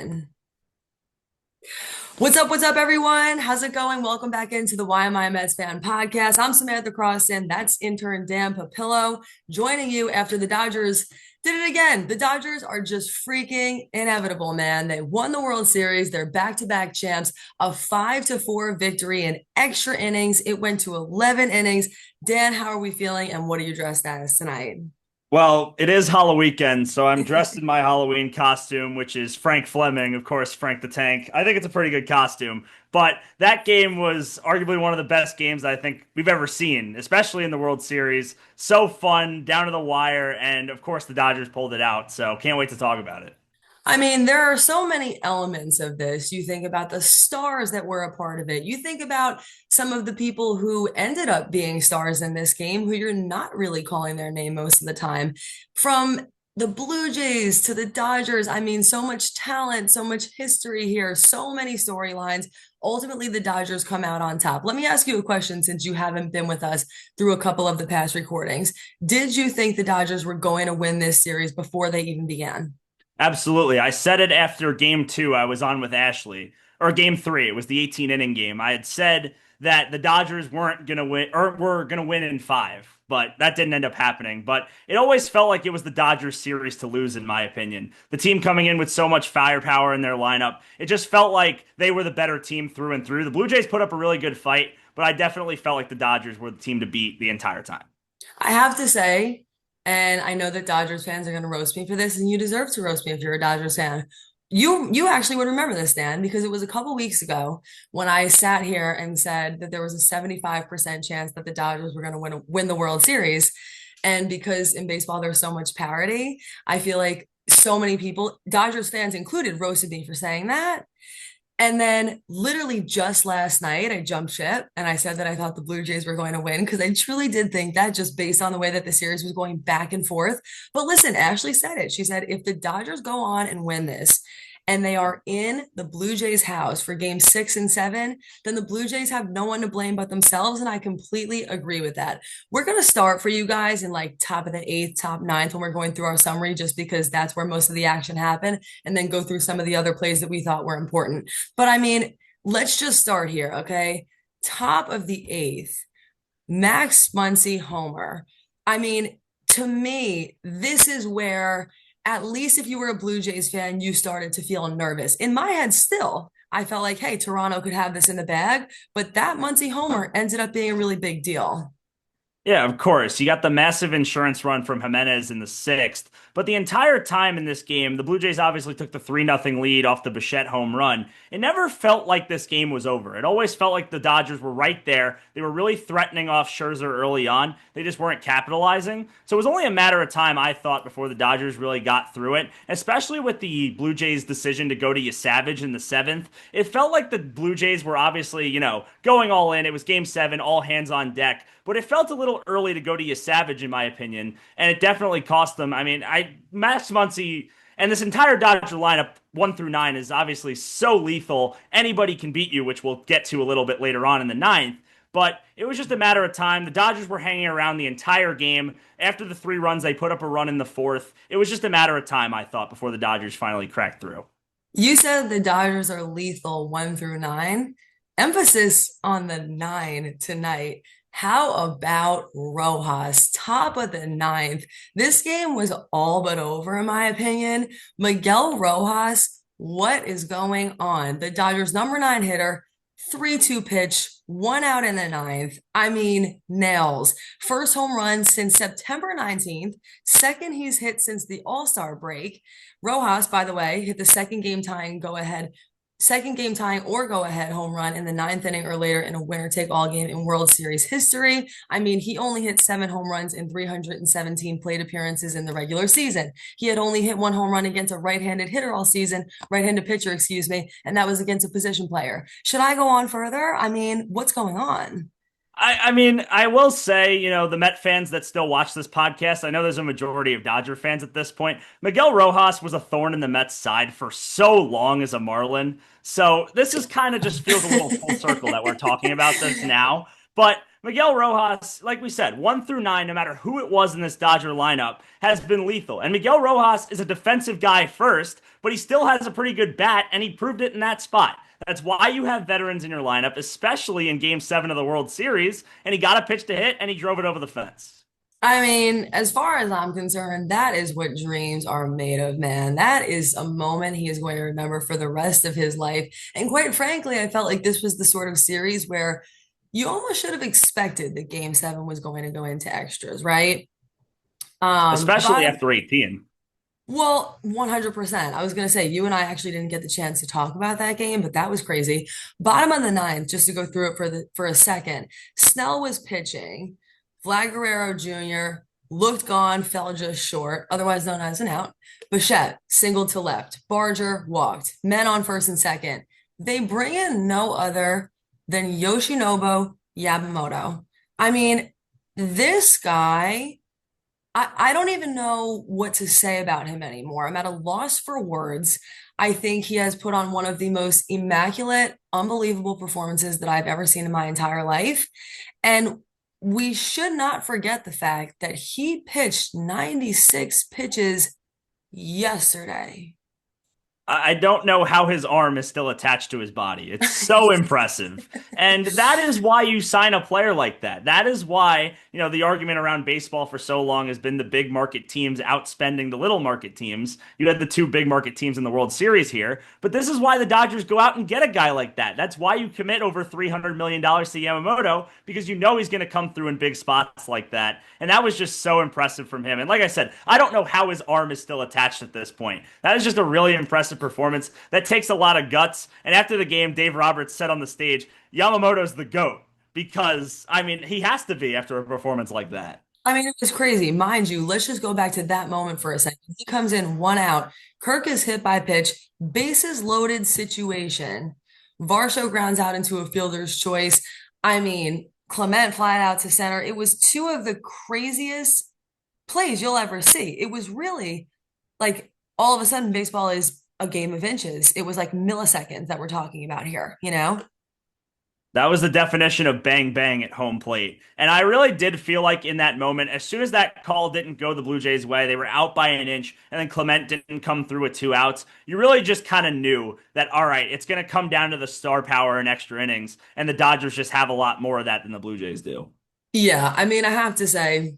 begin. What's up, everyone? How's it going? Welcome back into the YAMAMO fan podcast. I'm Samantha Croston. That's intern Dan Papillo joining you after the Dodgers did it again. The Dodgers are just freaking inevitable, man. They won the World Series. They're back-to-back champs. A 5-4 victory in extra innings. It went to 11 innings. Dan, how are we feeling? And what are you dressed as tonight? Well, it is Halloween weekend, so I'm dressed in my Halloween costume, which is Frank Fleming, of course, Frank the Tank. I think it's a pretty good costume, but that game was arguably one of the best games I think we've ever seen, especially in the World Series. So fun, down to the wire, and of course the Dodgers pulled it out, so can't wait to talk about it. I mean, there are so many elements of this. You think about the stars that were a part of it. You think about some of the people who ended up being stars in this game who you're not really calling their name most of the time. From the Blue Jays to the Dodgers, I mean, so much talent, so much history here, so many storylines. Ultimately, the Dodgers come out on top. Let me ask you a question since you haven't been with us through a couple of the past recordings. Did you think the Dodgers were going to win this series before they even began? Absolutely. I said it after game two, I was on with Ashley, or game three, it was the 18 inning game. I had said that the Dodgers weren't going to win, or were going to win in five, but that didn't end up happening. But it always felt like it was the Dodgers series to lose, in my opinion. The team coming in with so much firepower in their lineup, it just felt like they were the better team through and through. The Blue Jays put up a really good fight, but I definitely felt like the Dodgers were the team to beat the entire time. I have to say, and I know that Dodgers fans are going to roast me for this, and you deserve to roast me if you're a Dodgers fan. You actually would remember this, Dan, because it was a couple weeks ago when I sat here and said that there was a 75% chance that the Dodgers were going to win the World Series. And because in baseball there's so much parity, I feel like so many people, Dodgers fans included, roasted me for saying that. And then literally just last night, I jumped ship and I said that I thought the Blue Jays were going to win because I truly did think that just based on the way that the series was going back and forth. But listen, Ashley said it. She said, if the Dodgers go on and win this and they are in the Blue Jays house for game 6 and 7, then the Blue Jays have no one to blame but themselves. And I completely agree with that. We're going to start for you guys in like top of the eighth, top ninth when we're going through our summary, just because that's where most of the action happened, and then go through some of the other plays that we thought were important. But I mean, let's just start here, okay? Top of the eighth, Max Muncy homer. I mean, to me, this is where, at least if you were a Blue Jays fan, you started to feel nervous. In my head, still, I felt like, hey, Toronto could have this in the bag, but that Muncy homer ended up being a really big deal. Yeah, of course. You got the massive insurance run from Jimenez in the sixth, but the entire time in this game, the Blue Jays obviously took the 3-0 lead off the Bichette home run. It never felt like this game was over. It always felt like the Dodgers were right there. They were really threatening off Scherzer early on. They just weren't capitalizing. So it was only a matter of time, I thought, before the Dodgers really got through it, especially with the Blue Jays' decision to go to Savage in the seventh. It felt like the Blue Jays were obviously, going all in. It was game seven, all hands on deck. But it felt a little early to go to Savage, in my opinion, and it definitely cost them. I mean, Max Muncy and this entire Dodger lineup, 1 through 9, is obviously so lethal. Anybody can beat you, which we'll get to a little bit later on in the ninth. But it was just a matter of time. The Dodgers were hanging around the entire game. After the 3 runs, they put up a run in the fourth. It was just a matter of time, I thought, before the Dodgers finally cracked through. You said the Dodgers are lethal 1 through 9. Emphasis on the nine tonight. How about Rojas, top of the ninth? This game was all but over, in my opinion. Miguel Rojas, what is going on? The Dodgers' number nine hitter, 3-2 pitch, 1 out in the ninth. I mean, nails. First home run since September 19th, second he's hit since the All-Star break. Rojas, by the way, hit the second game tying or go ahead home run in the ninth inning or later in a winner take all game in World Series history. I mean, he only hit 7 home runs in 317 plate appearances in the regular season. He had only hit 1 home run against a right-handed hitter all season, right-handed pitcher, excuse me, and that was against a position player. Should I go on further? I mean, what's going on? I mean, I will say, the Met fans that still watch this podcast, I know there's a majority of Dodger fans at this point. Miguel Rojas was a thorn in the Mets side for so long as a Marlin. So this is kind of just feels a little full circle that we're talking about this now. But Miguel Rojas, like we said, 1 through 9, no matter who it was in this Dodger lineup, has been lethal. And Miguel Rojas is a defensive guy first, but he still has a pretty good bat, and he proved it in that spot. That's why you have veterans in your lineup, especially in Game 7 of the World Series. And he got a pitch to hit, and he drove it over the fence. I mean, as far as I'm concerned, that is what dreams are made of, man. That is a moment he is going to remember for the rest of his life. And quite frankly, I felt like this was the sort of series where you almost should have expected that game seven was going to go into extras, right? Especially Bottom, after 18. well, 100%. I was going to say, you and I actually didn't get the chance to talk about that game, but that was crazy. Bottom of the ninth, just to go through it for a second, Snell was pitching. Vlad Guerrero Jr. looked gone, fell just short, otherwise known as an out. Bichette singled to left. Barger walked. Men on first and second. They bring in no other than Yoshinobu Yamamoto. I mean, this guy, I don't even know what to say about him anymore. I'm at a loss for words. I think he has put on one of the most immaculate, unbelievable performances that I've ever seen in my entire life. And we should not forget the fact that he pitched 96 pitches yesterday. I don't know how his arm is still attached to his body. It's so impressive. And that is why you sign a player like that. That is why, the argument around baseball for so long has been the big market teams outspending the little market teams. You had the two big market teams in the World Series here, but this is why the Dodgers go out and get a guy like that. That's why you commit over $300 million to Yamamoto, because you know he's going to come through in big spots like that. And that was just so impressive from him. And like I said, I don't know how his arm is still attached at this point. That is just a really impressive performance. That takes a lot of guts. And after the game, Dave Roberts said on the stage, Yamamoto's the GOAT. Because, I mean, he has to be after a performance like that. I mean, it was crazy. Mind you, let's just go back to that moment for a second. He comes in one out. Kirk is hit by pitch, bases loaded situation. Varsho grounds out into a fielder's choice. I mean, Clement fly out to center. It was two of the craziest plays you'll ever see. It was really like all of a sudden baseball is a game of inches. It was like milliseconds that we're talking about here, you know? That was the definition of bang bang at home plate. And I really did feel like in that moment, as soon as that call didn't go the Blue Jays' way, they were out by an inch, and then Clement didn't come through with 2 outs. You really just kind of knew that, all right, it's going to come down to the star power in extra innings, and the Dodgers just have a lot more of that than the Blue Jays do. Yeah, I mean, I have to say,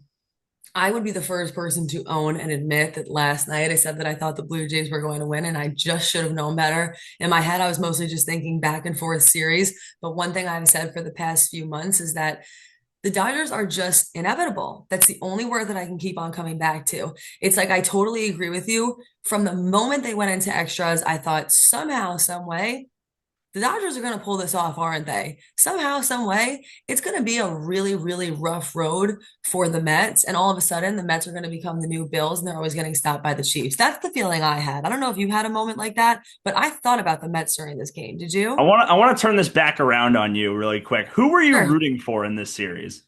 I would be the first person to own and admit that last night I said that I thought the Blue Jays were going to win, and I just should have known better. In my head, I was mostly just thinking back and forth series. But one thing I've said for the past few months is that the Dodgers are just inevitable. That's the only word that I can keep on coming back to. It's like I totally agree with you. From the moment they went into extras, I thought somehow, some way, the Dodgers are going to pull this off, aren't they? Somehow, some way, it's going to be a really, really rough road for the Mets. And all of a sudden, the Mets are going to become the new Bills and they're always getting stopped by the Chiefs. That's the feeling I had. I don't know if you had a moment like that, but I thought about the Mets during this game. Did I you? want to I want to turn this back around on you really quick. Who were you Sure. rooting for in this series?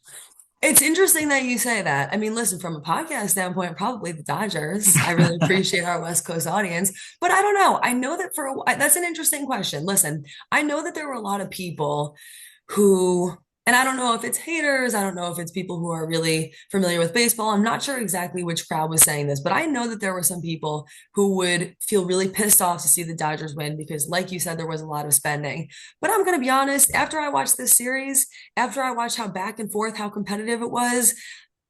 It's interesting that you say that. I mean, listen, from a podcast standpoint, probably the Dodgers. I really appreciate our West Coast audience, but I don't know. I know that that's an interesting question. Listen, I know that there were a lot of people who, and I don't know if it's haters, I don't know if it's people who are really familiar with baseball. I'm not sure exactly which crowd was saying this, but I know that there were some people who would feel really pissed off to see the Dodgers win because, like you said, there was a lot of spending. But I'm going to be honest, after I watched this series, after I watched how back and forth, how competitive it was,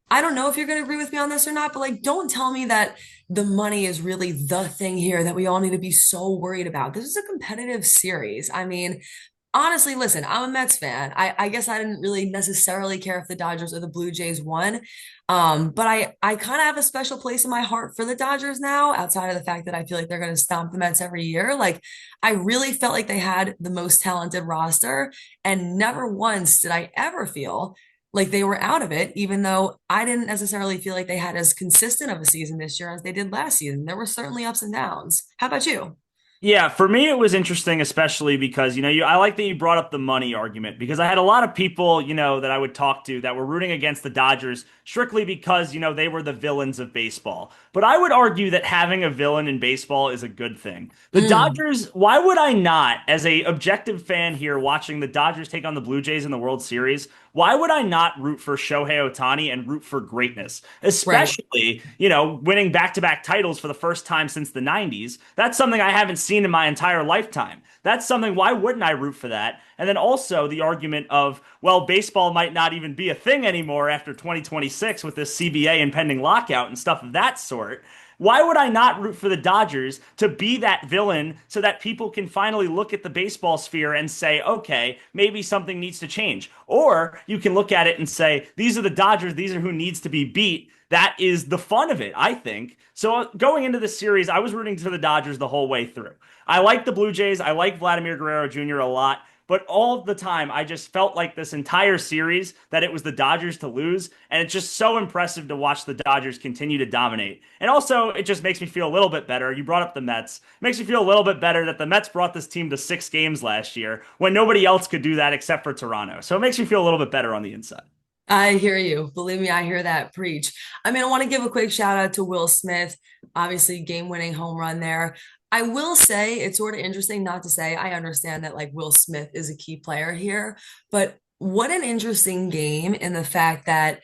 I don't know if you're going to agree with me on this or not, but like, don't tell me that the money is really the thing here that we all need to be so worried about. This is a competitive series. I mean, honestly, listen, I'm a Mets fan. I guess I didn't really necessarily care if the Dodgers or the Blue Jays won. But I kind of have a special place in my heart for the Dodgers now, outside of the fact that I feel like they're going to stomp the Mets every year. Like, I really felt like they had the most talented roster, and never once did I ever feel like they were out of it, even though I didn't necessarily feel like they had as consistent of a season this year as they did last season. There were certainly ups and downs. How about you? Yeah, for me it was interesting, especially because I like that you brought up the money argument because I had a lot of people that I would talk to that were rooting against the Dodgers strictly because they were the villains of baseball. but I would argue that having a villain in baseball is a good thing. The Mm, Dodgers, why would I not, as a objective fan here watching the Dodgers take on the Blue Jays in the World Series, why would I not root for Shohei Ohtani and root for greatness? right. Especially, winning back-to-back titles for the first time since the 90s. That's something I haven't seen in my entire lifetime. That's something, why wouldn't I root for that? And then also the argument of, well, baseball might not even be a thing anymore after 2026 with this CBA impending lockout and stuff of that sort. Why would I not root for the Dodgers to be that villain so that people can finally look at the baseball sphere and say, okay, maybe something needs to change? Or you can look at it and say, these are the Dodgers, these are who needs to be beat. That is the fun of it, I think. So going into this series, I was rooting for the Dodgers the whole way through. I like the Blue Jays. I like Vladimir Guerrero Jr. a lot. But all the time, I just felt like this entire series that it was the Dodgers to lose. And it's just so impressive to watch the Dodgers continue to dominate. And also, it just makes me feel a little bit better. You brought up the Mets. It makes me feel a little bit better that the Mets brought this team to 6 games last year when nobody else could do that except for Toronto. So it makes me feel a little bit better on the inside. I hear you. Believe me, I hear that preach. I mean, I want to give a quick shout out to Will Smith, obviously game-winning home run there. I will say it's sort of interesting not to say I understand that like Will Smith is a key player here, but what an interesting game in the fact that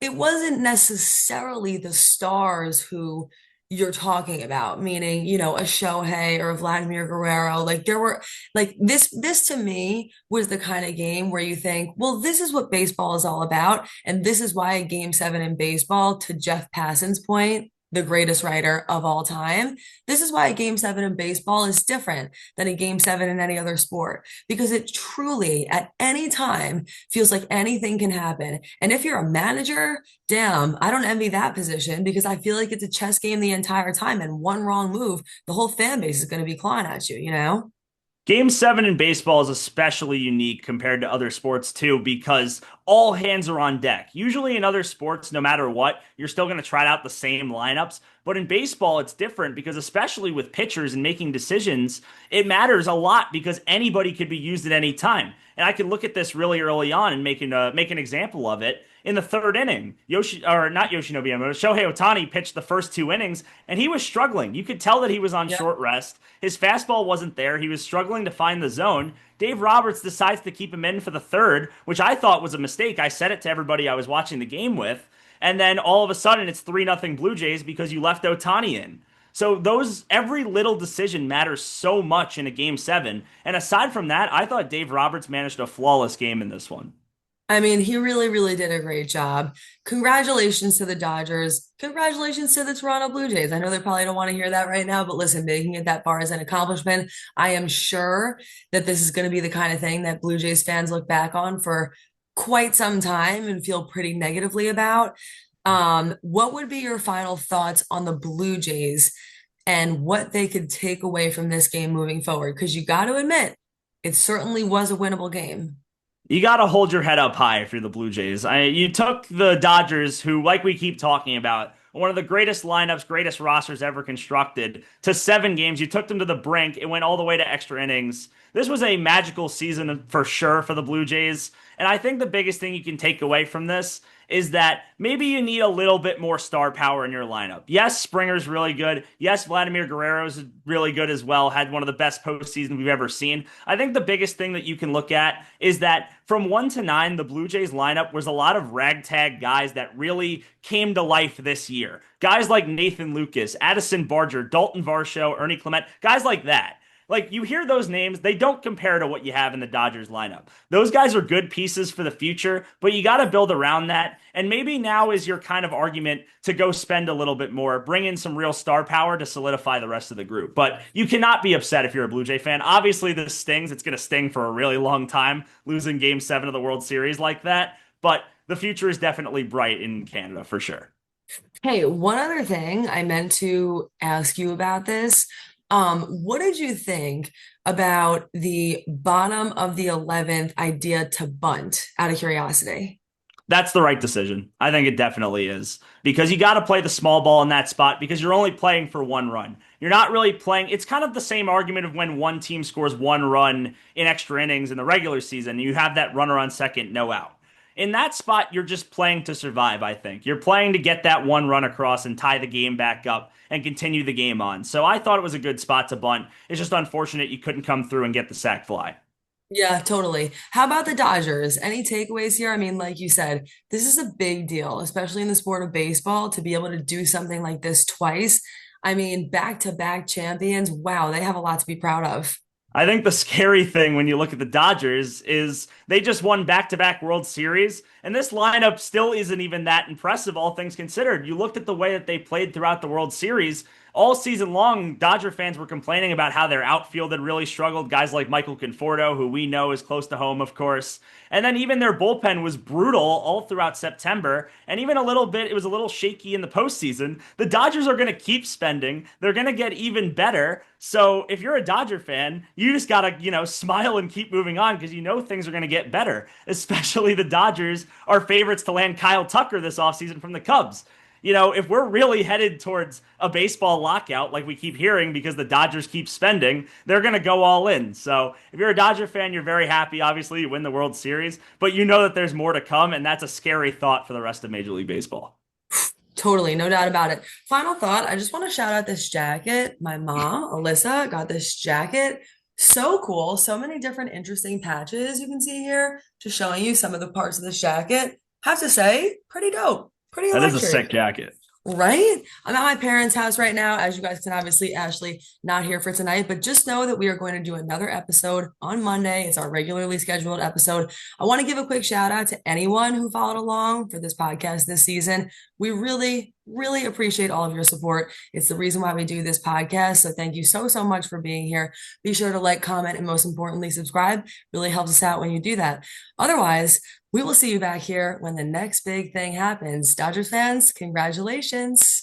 it wasn't necessarily the stars who you're talking about, meaning, a Shohei or a Vladimir Guerrero. Like there were like this to me was the kind of game where you think, well, this is what baseball is all about. And this is why game 7 in baseball, to Jeff Passan's point, the greatest writer of all time. This is why a game 7 in baseball is different than a game 7 in any other sport, because it truly at any time feels like anything can happen. And if you're a manager, damn, I don't envy that position because I feel like it's a chess game the entire time. And one wrong move, the whole fan base is going to be clawing at you, you know? Game 7 in baseball is especially unique compared to other sports too, because all hands are on deck. Usually in other sports, no matter what, you're still going to try out the same lineups. But in baseball, it's different because, especially with pitchers and making decisions, it matters a lot because anybody could be used at any time. And I can look at this really early on and make an example of it. In the third inning, not Yoshinobu Yamamoto, Shohei Ohtani pitched the first 2 innings, and he was struggling. You could tell that he was on Yep. short rest. His fastball wasn't there. He was struggling to find the zone. Dave Roberts decides to keep him in for the third, which I thought was a mistake. I said it to everybody I was watching the game with. And then all of a sudden it's 3-0 Blue Jays because you left Ohtani in. So every little decision matters so much in a game 7. And aside from that, I thought Dave Roberts managed a flawless game in this one. I mean, he really, really did a great job. Congratulations to the Dodgers. Congratulations to the Toronto Blue Jays. I know they probably don't want to hear that right now, but listen, making it that far is an accomplishment. I am sure that this is going to be the kind of thing that Blue Jays fans look back on for quite some time and feel pretty negatively about. What would be your final thoughts on the Blue Jays and what they could take away from this game moving forward? Because you got to admit, it certainly was a winnable game. You got to hold your head up high if you're the Blue Jays. You took the Dodgers, who, like we keep talking about, one of the greatest lineups, greatest rosters ever constructed, to 7 games. You took them to the brink. It went all the way to extra innings. This was a magical season for sure for the Blue Jays. And I think the biggest thing you can take away from this is that maybe you need a little bit more star power in your lineup. Yes, Springer's really good. Yes, Vladimir Guerrero's really good as well. Had one of the best postseasons we've ever seen. I think the biggest thing that you can look at is that from 1 to 9, the Blue Jays lineup was a lot of ragtag guys that really came to life this year. Guys like Nathan Lucas, Addison Barger, Dalton Varsho, Ernie Clement, guys like that. Like, you hear those names, they don't compare to what you have in the Dodgers lineup. Those guys are good pieces for the future, but you got to build around that. And maybe now is your kind of argument to go spend a little bit more, bring in some real star power to solidify the rest of the group. But you cannot be upset if you're a Blue Jay fan. Obviously, this stings. It's going to sting for a really long time, losing game 7 of the World Series like that. But the future is definitely bright in Canada for sure. Hey, one other thing I meant to ask you about this. What did you think about the bottom of the 11th idea to bunt out of curiosity? That's the right decision. I think it definitely is because you got to play the small ball in that spot because you're only playing for 1 run. You're not really playing. It's kind of the same argument of when one team scores 1 run in extra innings in the regular season. You have that runner on second, no out. In that spot, you're just playing to survive, I think. You're playing to get that one run across and tie the game back up and continue the game on. So I thought it was a good spot to bunt. It's just unfortunate you couldn't come through and get the sac fly. Yeah, totally. How about the Dodgers? Any takeaways here? I mean, like you said, this is a big deal, especially in the sport of baseball, to be able to do something like this twice. I mean, back-to-back champions. Wow, they have a lot to be proud of. I think the scary thing when you look at the Dodgers is they just won back-to-back World Series, and this lineup still isn't even that impressive, all things considered. You looked at the way that they played throughout the World Series. All season long, Dodger fans were complaining about how their outfield had really struggled. Guys like Michael Conforto, who we know is close to home, of course. And then even their bullpen was brutal all throughout September. And even a little bit, it was a little shaky in the postseason. The Dodgers are going to keep spending. They're going to get even better. So if you're a Dodger fan, you just got to, smile and keep moving on because you know things are going to get better. Especially the Dodgers are favorites to land Kyle Tucker this offseason from the Cubs. If we're really headed towards a baseball lockout, like we keep hearing because the Dodgers keep spending, they're going to go all in. So if you're a Dodger fan, you're very happy. Obviously, you win the World Series, but you know that there's more to come, and that's a scary thought for the rest of Major League Baseball. Totally, no doubt about it. Final thought, I just want to shout out this jacket. My mom, Alyssa, got this jacket. So cool. So many different interesting patches you can see here, just showing you some of the parts of this jacket. Have to say, pretty dope, pretty That is a sick electric. jacket. Right? I'm at my parents' house right now. As you guys can obviously, Ashley, not here for tonight, but just know that we are going to do another episode on Monday. It's our regularly scheduled episode. I want to give a quick shout out to anyone who followed along for this podcast this season. We really, really appreciate all of your support. It's the reason why we do this podcast. So thank you so, so much for being here. Be sure to like, comment, and most importantly, subscribe. Really helps us out when you do that. Otherwise, we will see you back here when the next big thing happens. Dodgers fans, congratulations.